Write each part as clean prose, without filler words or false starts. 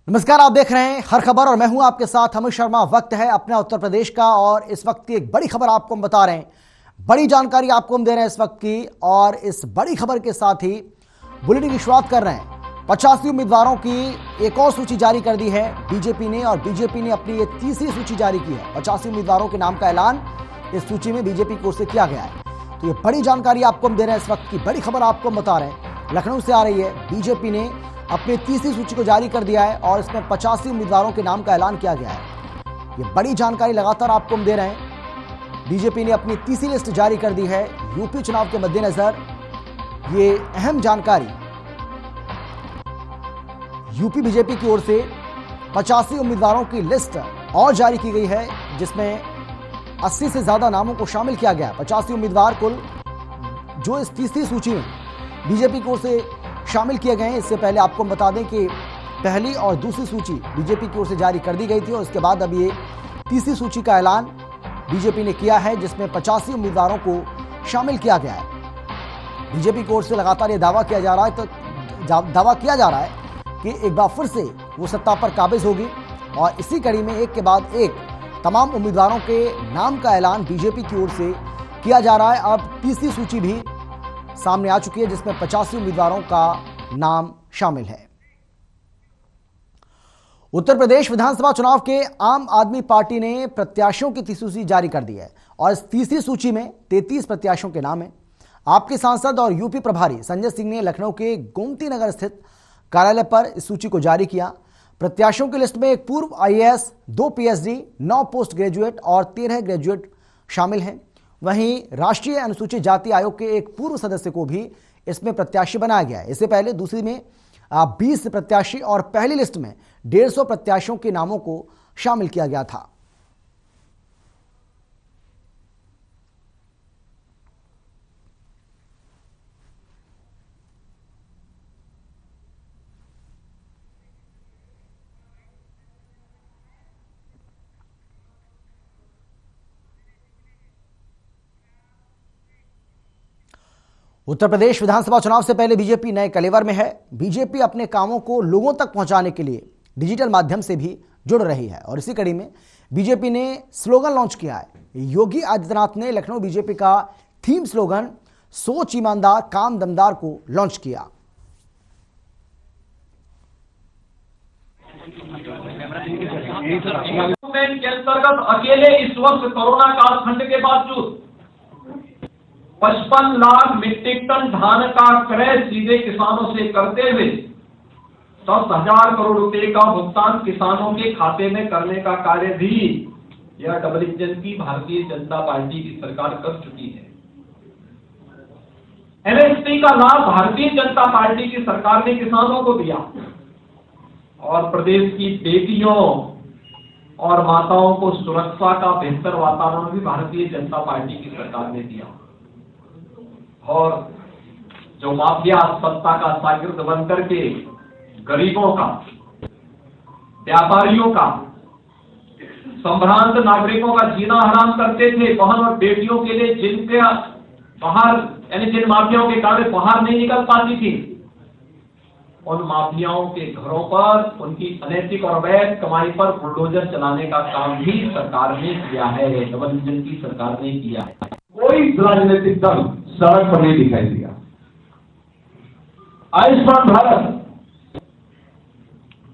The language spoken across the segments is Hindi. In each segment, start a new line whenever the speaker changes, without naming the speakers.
नमस्कार, आप देख रहे हैं हर खबर और मैं हूं आपके साथ अमित शर्मा। वक्त है अपने उत्तर प्रदेश का और इस वक्त की एक बड़ी खबर आपको हम बता रहे हैं। बड़ी जानकारी आपको हम दे रहे हैं इस वक्त की, और इस बड़ी खबर के साथ ही बुलेटिन की शुरुआत कर रहे हैं। 85 उम्मीदवारों की एक और सूची जारी कर दी है बीजेपी ने, और बीजेपी ने अपनी ये तीसरी सूची जारी की है। 85 उम्मीदवारों के नाम का ऐलान इस सूची में बीजेपी की ओर से किया गया है। तो ये बड़ी जानकारी आपको हम दे रहे हैं, इस वक्त की बड़ी खबर आपको हम बता रहे हैं। लखनऊ से आ रही है। बीजेपी ने अपनी तीसरी सूची को जारी कर दिया है और इसमें 85 उम्मीदवारों के नाम का ऐलान किया गया है। ये बड़ी जानकारी लगातार आपको हम दे रहे हैं। बीजेपी ने अपनी तीसरी लिस्ट जारी कर दी है यूपी चुनाव के मद्देनजर। ये अहम जानकारी यूपी बीजेपी की ओर से 85 उम्मीदवारों की लिस्ट और जारी की गई है, जिसमें 80 से ज्यादा नामों को शामिल किया गया है। 85 उम्मीदवार कुल जो इस तीसरी सूची में बीजेपी की ओर से शामिल किए गए हैं। इससे पहले आपको हम बता दें कि पहली और दूसरी सूची बीजेपी की ओर से जारी कर दी गई थी, और इसके बाद अब ये तीसरी सूची का ऐलान बीजेपी ने किया है, जिसमें 85 उम्मीदवारों को शामिल किया गया है। बीजेपी की ओर से लगातार ये दावा किया जा रहा है कि एक बार फिर से वो सत्ता पर काबिज होगी, और इसी कड़ी में एक के बाद एक तमाम उम्मीदवारों के नाम का ऐलान बीजेपी की ओर से किया जा रहा है। अब तीसरी सूची भी सामने आ चुकी है, जिसमें 85 उम्मीदवारों का नाम शामिल है। उत्तर प्रदेश विधानसभा चुनाव के आम आदमी पार्टी ने प्रत्याशियों की तीसरी सूची जारी कर दी है, और इस तीसरी सूची में 33 प्रत्याशियों के नाम हैं। आपके सांसद और यूपी प्रभारी संजय सिंह ने लखनऊ के गोमती नगर स्थित कार्यालय पर इस सूची को जारी किया। प्रत्याशियों की लिस्ट में एक पूर्व आईएएस, 2 पीएचडी, 9 पोस्ट ग्रेजुएट और 13 ग्रेजुएट शामिल हैं। वहीं राष्ट्रीय अनुसूचित जाति आयोग के एक पूर्व सदस्य को भी इसमें प्रत्याशी बनाया गया है। इससे पहले दूसरी में 20 प्रत्याशी और पहली लिस्ट में 150 प्रत्याशियों के नामों को शामिल किया गया था। उत्तर प्रदेश विधानसभा चुनाव से पहले बीजेपी नए कलेवर में है। बीजेपी अपने कामों को लोगों तक पहुंचाने के लिए डिजिटल माध्यम से भी जुड़ रही है, और इसी कड़ी में बीजेपी ने स्लोगन लॉन्च किया है। योगी आदित्यनाथ ने लखनऊ बीजेपी का थीम स्लोगन सोच ईमानदार काम दमदार को लॉन्च किया।
के अंतर्गत अकेले इस वर्ष कोरोना कालखंड के बावजूद 55 लाख मीट्रिक टन धान का क्रय सीधे किसानों से करते हुए 10,000 करोड़ रुपए का भुगतान किसानों के खाते में करने का कार्य भी यह डबल इंजन की भारतीय जनता पार्टी की सरकार कर चुकी है। एमएसपी का लाभ भारतीय जनता पार्टी की सरकार ने किसानों को दिया, और प्रदेश की बेटियों और माताओं को सुरक्षा का बेहतर वातावरण भी भारतीय जनता पार्टी की सरकार ने दिया। और जो माफिया सत्ता का शागिर्द बन करके गरीबों का, व्यापारियों का, संभ्रांत नागरिकों का जीना हराम करते थे, बहन और बेटियों के लिए जिनके बाहर यानी जिन माफियाओं के कारण बाहर नहीं निकल पाती थी, उन माफियाओं के घरों पर, उनकी अनैतिक और अवैध कमाई पर बुलडोजर चलाने का काम भी सरकार ने किया है, डबल इंजन की सरकार ने किया है।
कोई राजनीतिक दल सड़क पर नहीं दिखाई दिया। आयुष्मान भारत,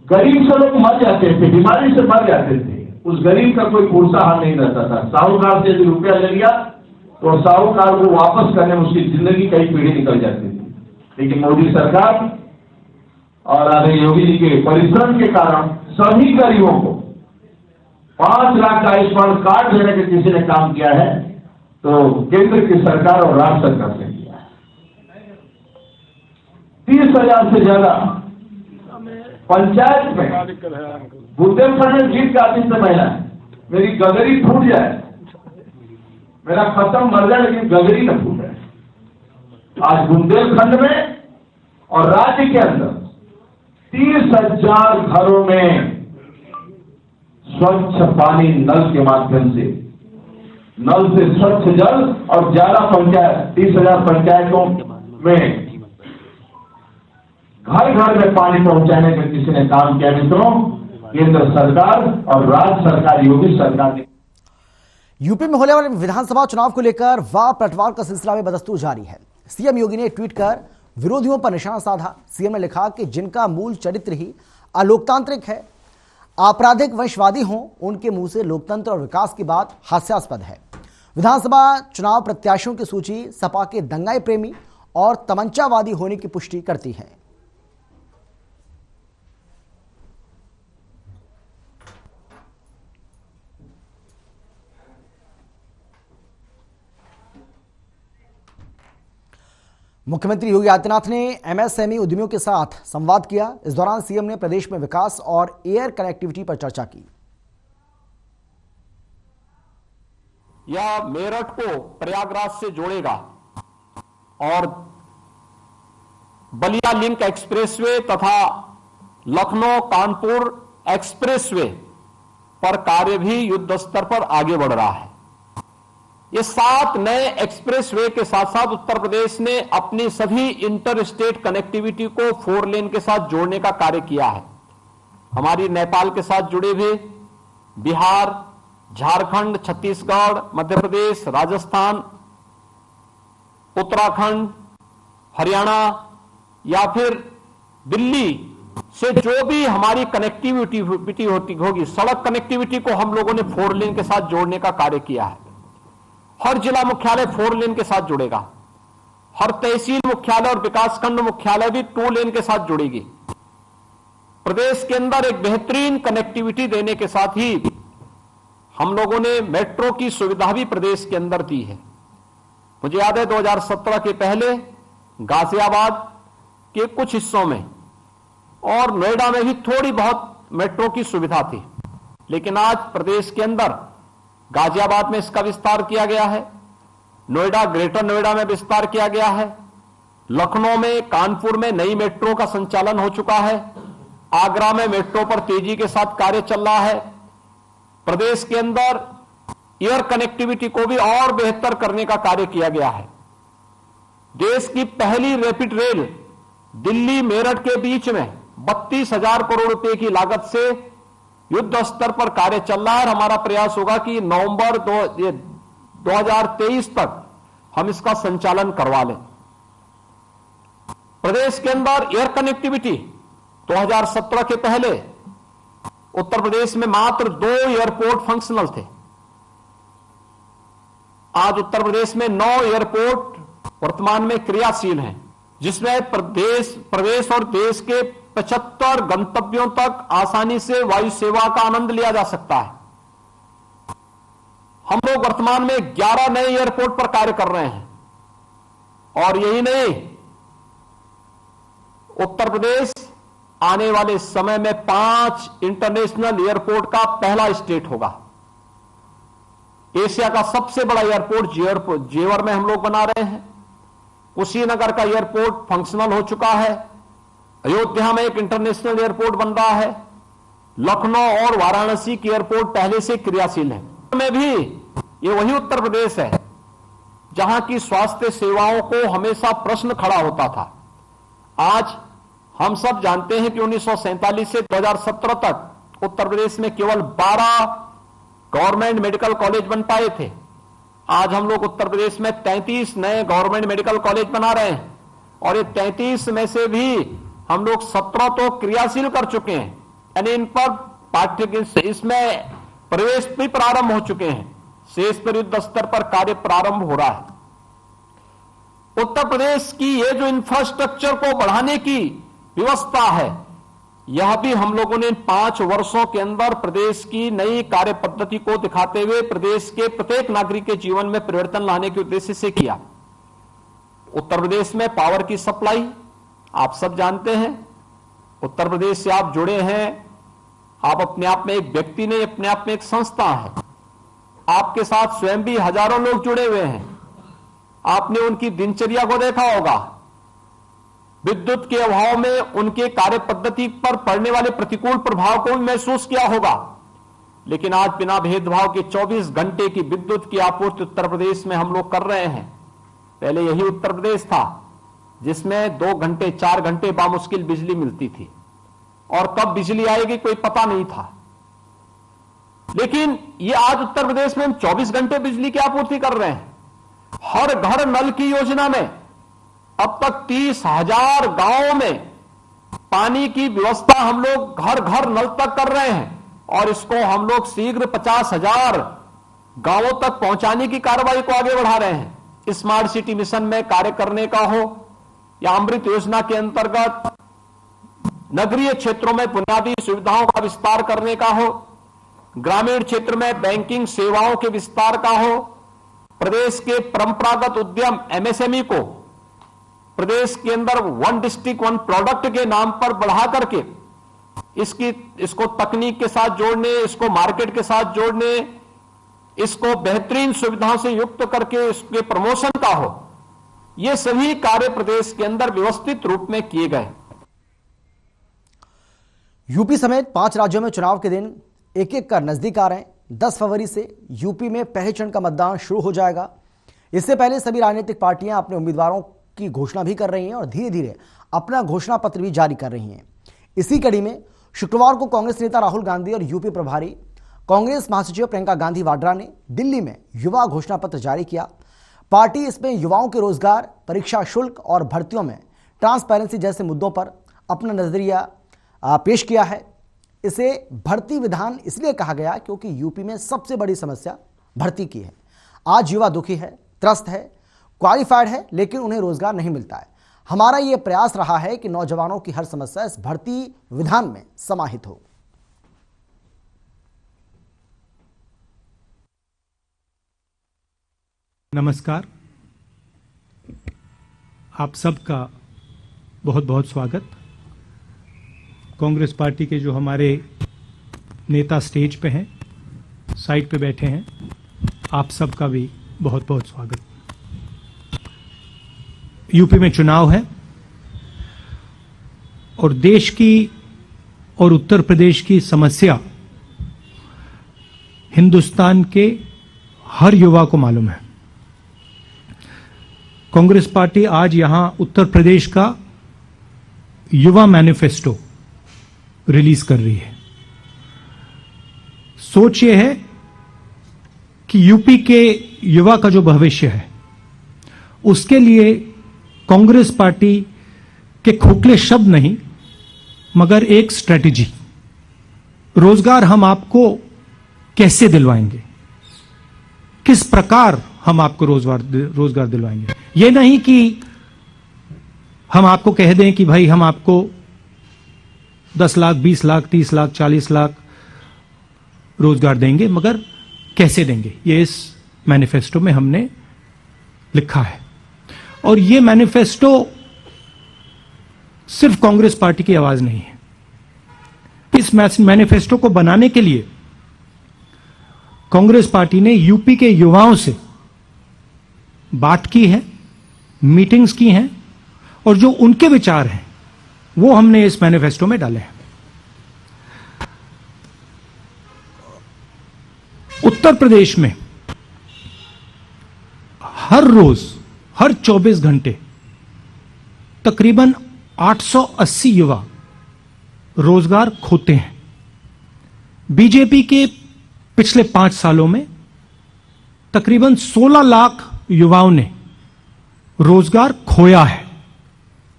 गरीब से लोग मर जाते थे, बीमारी से मर जाते थे, उस गरीब का कोई पुरसा हाल नहीं रहता था। साहूकार से यदि रुपया ले लिया तो साहूकार को वापस करने में उसकी जिंदगी कई पीढ़ी निकल जाती थी। लेकिन मोदी सरकार और आदरणीय योगी जी के परिश्रम के कारण सभी गरीबों को 5 लाख का आयुष्मान कार्ड देने के किसी ने काम किया है तो केंद्र की सरकार और राज्य सरकार ने किया है। 30,000 से ज्यादा पंचायत में बुंदेलखंड में जीत का आदित्य महिला है, मेरी गगरी फूट जाए, मेरा खत्म मर जाए लेकिन गगरी न फूटे। आज बुंदेलखंड में और राज्य के अंदर 30,000 घरों में स्वच्छ पानी नल के माध्यम से, नल से स्वच्छ जल, और 11 पंचायत 30,000 पंचायतों में घर घर में पानी पहुंचाने का किसी ने काम किया मित्रों, केंद्र सरकार और राज्य सरकार, योगी सरकार ने।
यूपी में होने वाले विधानसभा चुनाव को लेकर वाह पलटवार का सिलसिला में बदस्तूर जारी है। सीएम योगी ने ट्वीट कर विरोधियों पर निशाना साधा। सीएम ने लिखा कि जिनका मूल चरित्र ही अलोकतांत्रिक है, आपराधिक वंशवादी हों, उनके मुंह से लोकतंत्र और विकास की बात हास्यास्पद है। विधानसभा चुनाव प्रत्याशियों की सूची सपा के दंगाई प्रेमी और तमंचावादी होने की पुष्टि करती है। मुख्यमंत्री योगी आदित्यनाथ ने एमएसएमई उद्यमियों के साथ संवाद किया। इस दौरान सीएम ने प्रदेश में विकास और एयर कनेक्टिविटी पर चर्चा की।
यह मेरठ को प्रयागराज से जोड़ेगा और बलिया लिंक एक्सप्रेसवे तथा लखनऊ कानपुर एक्सप्रेसवे पर कार्य भी युद्ध स्तर पर आगे बढ़ रहा है। ये 7 नए एक्सप्रेसवे के साथ साथ उत्तर प्रदेश ने अपनी सभी इंटर स्टेट कनेक्टिविटी को 4 लेन के साथ जोड़ने का कार्य किया है। हमारी नेपाल के साथ जुड़े हुए बिहार, झारखंड, छत्तीसगढ़, मध्य प्रदेश, राजस्थान, उत्तराखंड, हरियाणा या फिर दिल्ली से जो भी हमारी कनेक्टिविटी होगी, सड़क कनेक्टिविटी को हम लोगों ने 4 लेन के साथ जोड़ने का कार्य किया है। हर जिला मुख्यालय 4 लेन के साथ जुड़ेगा। हर तहसील मुख्यालय और विकासखंड मुख्यालय भी 2 लेन के साथ जुड़ेगी। प्रदेश के अंदर एक बेहतरीन कनेक्टिविटी देने के साथ ही हम लोगों ने मेट्रो की सुविधा भी प्रदेश के अंदर दी है। मुझे याद है 2017 के पहले गाजियाबाद के कुछ हिस्सों में और नोएडा में भी थोड़ी बहुत मेट्रो की सुविधा थी, लेकिन आज प्रदेश के अंदर गाजियाबाद में इसका विस्तार किया गया है, नोएडा, ग्रेटर नोएडा में विस्तार किया गया है, लखनऊ में, कानपुर में नई मेट्रो का संचालन हो चुका है, आगरा में मेट्रो पर तेजी के साथ कार्य चल रहा है। प्रदेश के अंदर एयर कनेक्टिविटी को भी और बेहतर करने का कार्य किया गया है। देश की पहली रैपिड रेल दिल्ली मेरठ के बीच में 32,000 करोड़ रुपए की लागत से युद्ध स्तर पर कार्य चल रहा है और हमारा प्रयास होगा कि नवंबर 2023 तक हम इसका संचालन करवा लें। प्रदेश के अंदर एयर कनेक्टिविटी 2017 के पहले उत्तर प्रदेश में मात्र 2 एयरपोर्ट फंक्शनल थे। आज उत्तर प्रदेश में 9 एयरपोर्ट वर्तमान में क्रियाशील हैं, जिसमें प्रदेश और देश के 75 गंतव्यों तक आसानी से वायु सेवा का आनंद लिया जा सकता है। हम लोग वर्तमान में 11 नए एयरपोर्ट पर कार्य कर रहे हैं और यही नहीं, उत्तर प्रदेश आने वाले समय में 5 इंटरनेशनल एयरपोर्ट का पहला स्टेट होगा। एशिया का सबसे बड़ा एयरपोर्ट जेवर में हम लोग बना रहे हैं। कुशीनगर का एयरपोर्ट फंक्शनल हो चुका है। अयोध्या में एक इंटरनेशनल एयरपोर्ट बन रहा है। लखनऊ और वाराणसी की एयरपोर्ट पहले से क्रियाशील है। में भी ये वही उत्तर प्रदेश है जहां की स्वास्थ्य सेवाओं को हमेशा प्रश्न खड़ा होता था। आज हम सब जानते हैं कि 1947 से 2017 तक उत्तर प्रदेश में केवल 12 गवर्नमेंट मेडिकल कॉलेज बन पाए थे। आज हम लोग उत्तर प्रदेश में 33 नए गवर्नमेंट मेडिकल कॉलेज बना रहे हैं और ये 33 में से भी हम लोग 17 तो क्रियाशील कर चुके हैं, यानी इन पर इसमें प्रवेश भी प्रारंभ हो चुके हैं। शेष पर युद्ध स्तर पर कार्य प्रारंभ हो रहा है। उत्तर प्रदेश की ये जो इंफ्रास्ट्रक्चर को बढ़ाने की व्यवस्था है, यह भी हम लोगों ने 5 वर्षों के अंदर प्रदेश की नई कार्य पद्धति को दिखाते हुए प्रदेश के प्रत्येक नागरिक के जीवन में परिवर्तन लाने के उद्देश्य से किया। उत्तर प्रदेश में पावर की सप्लाई आप सब जानते हैं। उत्तर प्रदेश से आप जुड़े हैं, आप अपने आप में एक व्यक्ति नहीं, अपने आप में एक संस्था है। आपके साथ स्वयं भी हजारों लोग जुड़े हुए हैं। आपने उनकी दिनचर्या को देखा होगा। विद्युत के अभाव में उनके कार्य पद्धति पर पड़ने वाले प्रतिकूल प्रभाव को भी महसूस किया होगा, लेकिन आज बिना भेदभाव के 24 घंटे की विद्युत की आपूर्ति उत्तर प्रदेश में हम लोग कर रहे हैं। पहले यही उत्तर प्रदेश था जिसमें 2 घंटे 4 घंटे बामुश्किल बिजली मिलती थी और कब बिजली आएगी कोई पता नहीं था। लेकिन ये आज उत्तर प्रदेश में हम 24 घंटे बिजली की आपूर्ति कर रहे हैं। हर घर नल की योजना में अब तक 30,000 गांवों में पानी की व्यवस्था हम लोग घर घर नल तक कर रहे हैं और इसको हम लोग शीघ्र 50,000 गांवों तक पहुंचाने की कार्रवाई को आगे बढ़ा रहे हैं। स्मार्ट सिटी मिशन में कार्य करने का हो या अमृत योजना के अंतर्गत नगरीय क्षेत्रों में बुनियादी सुविधाओं का विस्तार करने का हो, ग्रामीण क्षेत्र में बैंकिंग सेवाओं के विस्तार का हो, प्रदेश के परंपरागत उद्यम एमएसएमई को प्रदेश के अंदर 1 डिस्ट्रिक्ट 1 प्रोडक्ट के नाम पर बढ़ा करके इसको तकनीक के साथ जोड़ने, इसको मार्केट के साथ जोड़ने, इसको बेहतरीन सुविधाओं से युक्त करके इसके प्रमोशन का हो, ये सभी कार्य प्रदेश के अंदर व्यवस्थित रूप में किए गए।
यूपी समेत 5 राज्यों में चुनाव के दिन एक एक कर नजदीक आ रहे हैं। 10 फरवरी से यूपी में पहले चरण का मतदान शुरू हो जाएगा। इससे पहले सभी राजनीतिक पार्टियां अपने उम्मीदवारों की घोषणा भी कर रही हैं और धीरे धीरे अपना घोषणा पत्र भी जारी कर रही हैं। इसी कड़ी में शुक्रवार को कांग्रेस नेता राहुल गांधी और यूपी प्रभारी कांग्रेस महासचिव प्रियंका गांधी वाड्रा ने दिल्ली में युवा घोषणा पत्र जारी किया। पार्टी इसमें युवाओं के रोजगार, परीक्षा शुल्क और भर्तियों में ट्रांसपेरेंसी जैसे मुद्दों पर अपना नजरिया पेश किया है। इसे भर्ती विधान इसलिए कहा गया क्योंकि यूपी में सबसे बड़ी समस्या भर्ती की है। आज युवा दुखी है, त्रस्त है, क्वालिफाइड है, लेकिन उन्हें रोजगार नहीं मिलता है। हमारा यह प्रयास रहा है कि नौजवानों की हर समस्या इस भर्ती विधान में समाहित हो।
नमस्कार, आप सबका बहुत बहुत स्वागत। कांग्रेस पार्टी के जो हमारे नेता स्टेज पे हैं, साइड पे बैठे हैं, आप सबका भी बहुत बहुत स्वागत। यूपी में चुनाव है और देश की और उत्तर प्रदेश की समस्या हिंदुस्तान के हर युवा को मालूम है। कांग्रेस पार्टी आज यहां उत्तर प्रदेश का युवा मैनिफेस्टो रिलीज कर रही है। सोच ये है कि यूपी के युवा का जो भविष्य है उसके लिए कांग्रेस पार्टी के खोखले शब्द नहीं मगर एक स्ट्रेटेजी, रोजगार हम आपको कैसे दिलवाएंगे, किस प्रकार हम आपको रोजगार दिलवाएंगे। ये नहीं कि हम आपको कह दें कि भाई हम आपको 10 लाख, 20 लाख, 30 लाख, 40 लाख रोजगार देंगे, मगर कैसे देंगे, ये इस मैनिफेस्टो में हमने लिखा है। और ये मैनिफेस्टो सिर्फ कांग्रेस पार्टी की आवाज नहीं है। इस मैनिफेस्टो को बनाने के लिए कांग्रेस पार्टी ने यूपी के युवाओं से बात की है, मीटिंग्स की हैं और जो उनके विचार हैं वो हमने इस मैनिफेस्टो में डाले हैं। उत्तर प्रदेश में हर रोज, हर 24 घंटे तकरीबन 880 युवा रोजगार खोते हैं। बीजेपी के पिछले 5 सालों में तकरीबन 16 लाख युवाओं ने रोजगार खोया है।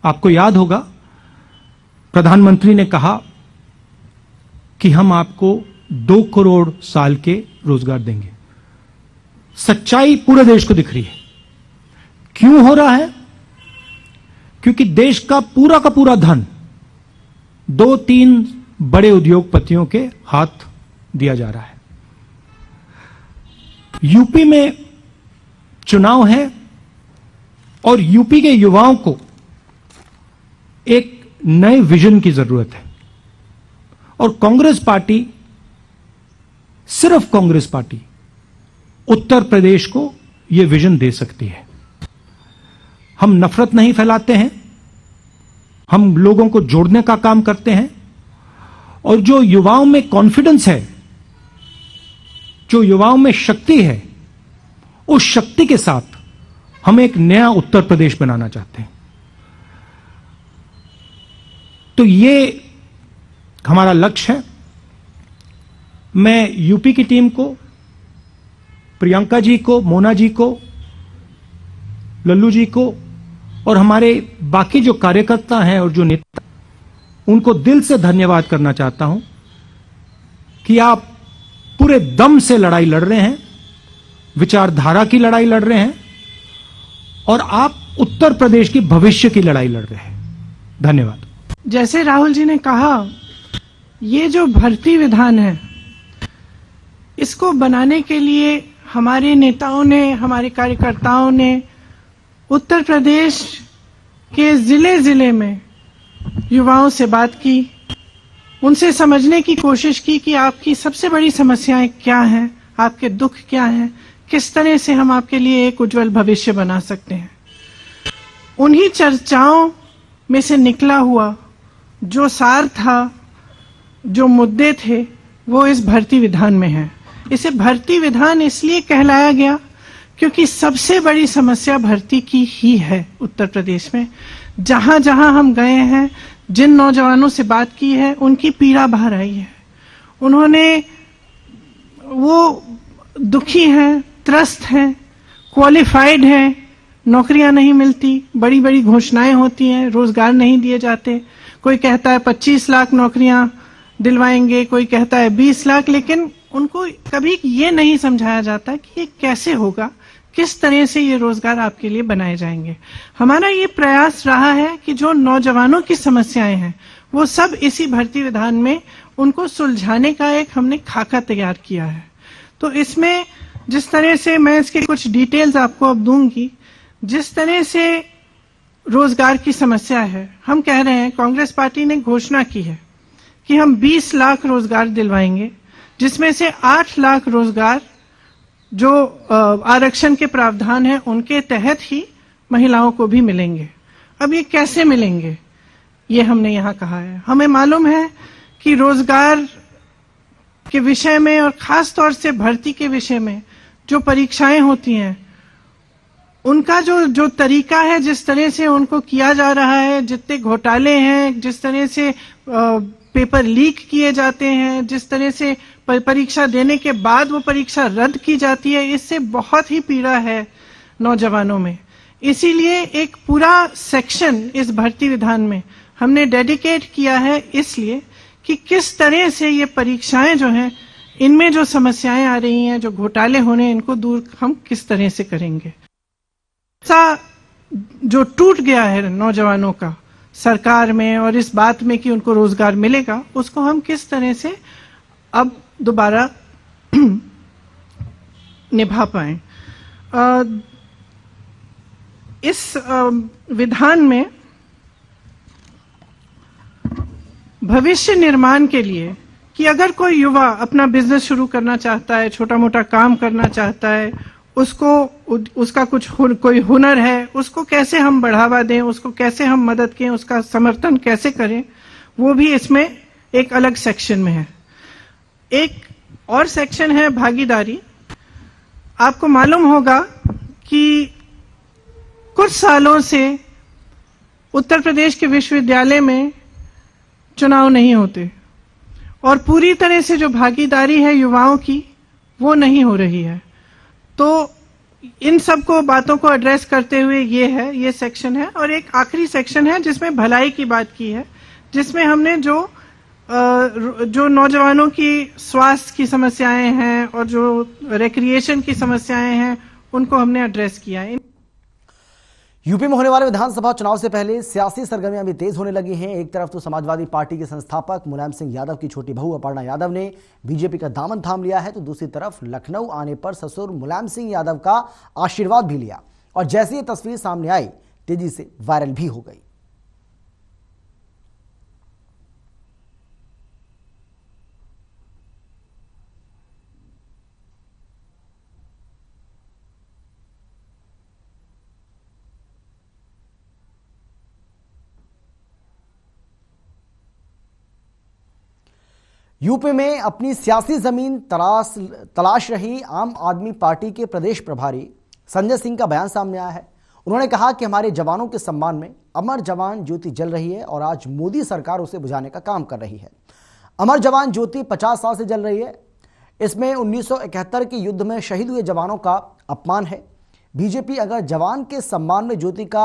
आपको याद होगा प्रधानमंत्री ने कहा कि हम आपको 2 करोड़ साल के रोजगार देंगे। सच्चाई पूरे देश को दिख रही है। क्यों हो रहा है? क्योंकि देश का पूरा धन 2-3 बड़े उद्योगपतियों के हाथ दिया जा रहा है। यूपी में चुनाव है और यूपी के युवाओं को एक नए विजन की जरूरत है और कांग्रेस पार्टी, सिर्फ कांग्रेस पार्टी उत्तर प्रदेश को यह विजन दे सकती है। हम नफरत नहीं फैलाते हैं, हम लोगों को जोड़ने का काम करते हैं और जो युवाओं में कॉन्फिडेंस है, जो युवाओं में शक्ति है, उस शक्ति के साथ हम एक नया उत्तर प्रदेश बनाना चाहते हैं। तो ये हमारा लक्ष्य है। मैं यूपी की टीम को, प्रियंका जी को, मोना जी को, लल्लू जी को और हमारे बाकी जो कार्यकर्ता हैं और जो नेता, उनको दिल से धन्यवाद करना चाहता हूं कि आप पूरे दम से लड़ाई लड़ रहे हैं, विचारधारा की लड़ाई लड़ रहे हैं और आप उत्तर प्रदेश की भविष्य की लड़ाई लड़ रहे हैं। धन्यवाद।
जैसे राहुल जी ने कहा, ये जो भर्ती विधान है, इसको बनाने के लिए हमारे नेताओं ने, हमारे कार्यकर्ताओं ने उत्तर प्रदेश के जिले जिले में युवाओं से बात की, उनसे समझने की कोशिश की कि आपकी सबसे बड़ी समस्याएं क्या हैं, आपके दुख क्या हैं, किस तरह से हम आपके लिए एक उज्जवल भविष्य बना सकते हैं। उन्हीं चर्चाओं में से निकला हुआ जो सार था, जो मुद्दे थे, वो इस भर्ती विधान में है। इसे भर्ती विधान इसलिए कहलाया गया क्योंकि सबसे बड़ी समस्या भर्ती की ही है उत्तर प्रदेश में। जहां जहां हम गए हैं, जिन नौजवानों से बात की है, उनकी पीड़ा बाहर आई है। उन्होंने, वो दुखी हैं, त्रस्त हैं, क्वालिफाइड हैं, नौकरियां नहीं मिलती, बड़ी बड़ी घोषणाएं होती हैं, रोजगार नहीं दिए जाते। कोई कहता है 25 लाख नौकरियां दिलवाएंगे, कोई कहता है 20 लाख, लेकिन उनको कभी ये नहीं समझाया जाता कि ये कैसे होगा, किस तरह से ये रोजगार आपके लिए बनाए जाएंगे। हमारा ये प्रयास रहा है कि जो नौजवानों की समस्याएं हैं, वो सब इसी भर्ती विधान में उनको सुलझाने का एक हमने खाका तैयार किया है। तो इसमें जिस तरह से, मैं इसके कुछ डिटेल्स आपको अब दूंगी, जिस तरह से रोजगार की समस्या है, हम कह रहे हैं, कांग्रेस पार्टी ने घोषणा की है कि हम 20 लाख रोजगार दिलवाएंगे, जिसमें से 8 लाख रोजगार जो आरक्षण के प्रावधान है उनके तहत ही महिलाओं को भी मिलेंगे। अब ये कैसे मिलेंगे, ये हमने यहाँ कहा है। हमें मालूम है कि रोजगार के विषय में और खास तौर से भर्ती के विषय में जो परीक्षाएं होती हैं, उनका जो तरीका है, जिस तरह से उनको किया जा रहा है, जितने घोटाले हैं, जिस तरह से पेपर लीक किए जाते हैं, जिस तरह से परीक्षा देने के बाद वो परीक्षा रद्द की जाती है, इससे बहुत ही पीड़ा है नौजवानों में। इसीलिए एक पूरा सेक्शन इस भर्ती विधान में हमने डेडिकेट किया है, इसलिए कि किस तरह से ये परीक्षाएं जो हैं, इनमें जो समस्याएं आ रही हैं, जो घोटाले होने, इनको दूर हम किस तरह से करेंगे। ऐसा जो टूट गया है नौजवानों का सरकार में और इस बात में कि उनको रोजगार मिलेगा, उसको हम किस तरह से अब दोबारा निभा पाए। इस विधान में भविष्य निर्माण के लिए, कि अगर कोई युवा अपना बिजनेस शुरू करना चाहता है, छोटा मोटा काम करना चाहता है, उसका कोई हुनर है, उसको कैसे हम बढ़ावा दें, उसको कैसे हम मदद करें, उसका समर्थन कैसे करें, वो भी इसमें एक अलग सेक्शन में है। एक और सेक्शन है भागीदारी। आपको मालूम होगा कि कुछ सालों से उत्तर प्रदेश के विश्वविद्यालय में चुनाव नहीं होते और पूरी तरह से जो भागीदारी है युवाओं की, वो नहीं हो रही है। तो इन सब को बातों को एड्रेस करते हुए ये सेक्शन है। और एक आखिरी सेक्शन है जिसमें भलाई की बात की है, जिसमें हमने जो नौजवानों की स्वास्थ्य की समस्याएं हैं और जो रिक्रिएशन की समस्याएं हैं, उनको हमने एड्रेस किया है।
यूपी में होने वाले विधानसभा चुनाव से पहले सियासी सरगर्मियां भी तेज होने लगी हैं। एक तरफ तो समाजवादी पार्टी के संस्थापक मुलायम सिंह यादव की छोटी बहू अपर्णा यादव ने बीजेपी का दामन थाम लिया है, तो दूसरी तरफ लखनऊ आने पर ससुर मुलायम सिंह यादव का आशीर्वाद भी लिया और जैसे ये तस्वीर सामने आई, तेजी से वायरल भी हो गई। यूपी में अपनी सियासी जमीन तलाश रही आम आदमी पार्टी के प्रदेश प्रभारी संजय सिंह का बयान सामने आया है। उन्होंने कहा कि हमारे जवानों के सम्मान में अमर जवान ज्योति जल रही है और आज मोदी सरकार उसे बुझाने का काम कर रही है। अमर जवान ज्योति 50 साल से जल रही है। इसमें 1971 के युद्ध में शहीद हुए जवानों का अपमान है। बीजेपी अगर जवान के सम्मान में ज्योति का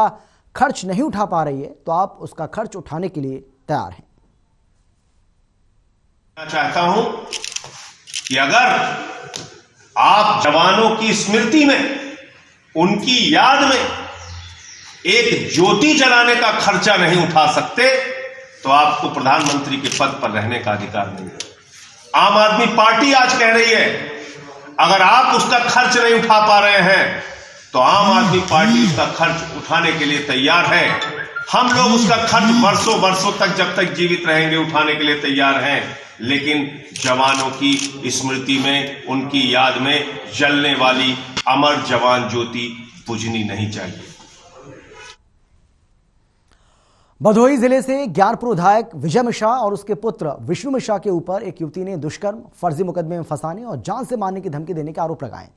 खर्च नहीं उठा पा रही है तो आप उसका खर्च उठाने के लिए तैयार हैं।
मैं चाहता हूं कि अगर आप जवानों की स्मृति में, उनकी याद में एक ज्योति जलाने का खर्चा नहीं उठा सकते तो आपको प्रधानमंत्री के पद पर रहने का अधिकार नहीं है। आम आदमी पार्टी आज कह रही है अगर आप उसका खर्च नहीं उठा पा रहे हैं तो आम आदमी पार्टी उसका खर्च उठाने के लिए तैयार है। हम लोग उसका खर्च वर्षों वर्षों तक, जब तक जीवित रहेंगे, उठाने के लिए तैयार हैं। लेकिन जवानों की स्मृति में, उनकी याद में जलने वाली अमर जवान ज्योति बुझनी नहीं चाहिए।
भदोही जिले से ज्ञानपुर विधायक विजय मिश्रा और उसके पुत्र विष्णु मिश्रा के ऊपर एक युवती ने दुष्कर्म, फर्जी मुकदमे में फंसाने और जान से मारने की धमकी देने के आरोप लगाए।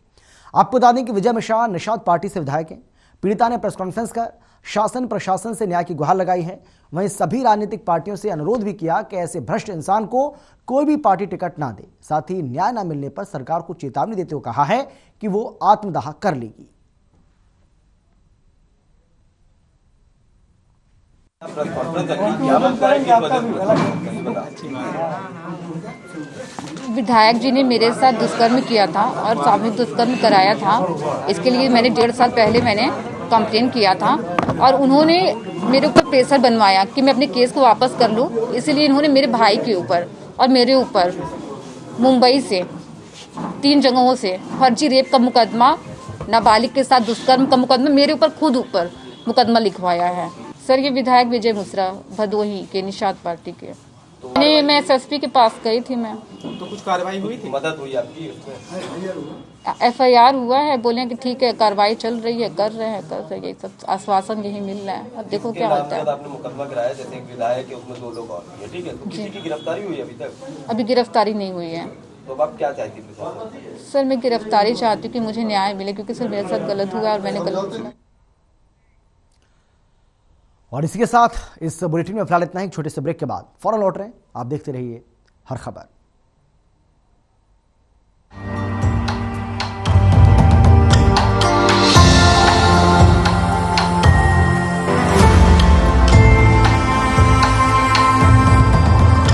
आपको बता दें कि विजय मिश्रा निषाद पार्टी से विधायक हैं। पीड़िता ने प्रेस कॉन्फ्रेंस कर शासन प्रशासन से न्याय की गुहार लगाई है। वहीं सभी राजनीतिक पार्टियों से अनुरोध भी किया कि ऐसे भ्रष्ट इंसान को कोई भी पार्टी टिकट ना दे। साथ ही न्याय न मिलने पर सरकार को चेतावनी देते हुए कहा है कि वो आत्मदाह कर लेगी।
विधायक जी ने मेरे साथ दुष्कर्म किया था और सामूहिक दुष्कर्म कराया था। इसके लिए मैंने 1.5 साल पहले मैंने कंप्लेन किया था और उन्होंने मेरे ऊपर प्रेशर बनवाया कि मैं अपने केस को वापस कर लूं। इसलिए इन्होंने मेरे भाई के ऊपर और मेरे ऊपर मुंबई से 3 जगहों से फर्जी रेप का मुकदमा, नाबालिग के साथ दुष्कर्म का मुकदमा, मेरे ऊपर खुद ऊपर मुकदमा लिखवाया है। सर, ये विधायक विजय मिश्रा भदोही के निषाद पार्टी के। मैं एसएसपी के पास गई थी। मैं
तो कुछ कार्रवाई हुई थी? मदद हुई आपकी?
FIR हुआ है, बोले कि ठीक है कार्रवाई चल रही है, कर रहे हैं, सब आश्वासन यही मिल रहा है। अब देखो क्या होता है।
आपने मुकदमा कराया, जैसे एक विधायक है उसमें 2 लोग और हैं, ठीक है, तो किसी की गिरफ्तारी हुई अभी तक?
अभी गिरफ्तारी नहीं हुई है।
तो अब आप क्या चाहती है?
सर, मैं गिरफ्तारी चाहती हूँ कि मुझे न्याय मिले, क्योंकि सर मेरे साथ गलत हुआ और मैंने गलत किया।
और इसी के साथ इस बुलेटिन में फिलहाल इतना ही। छोटे से ब्रेक के बाद फौरन लौट रहे हैं। आप देखते रहिए हर खबर।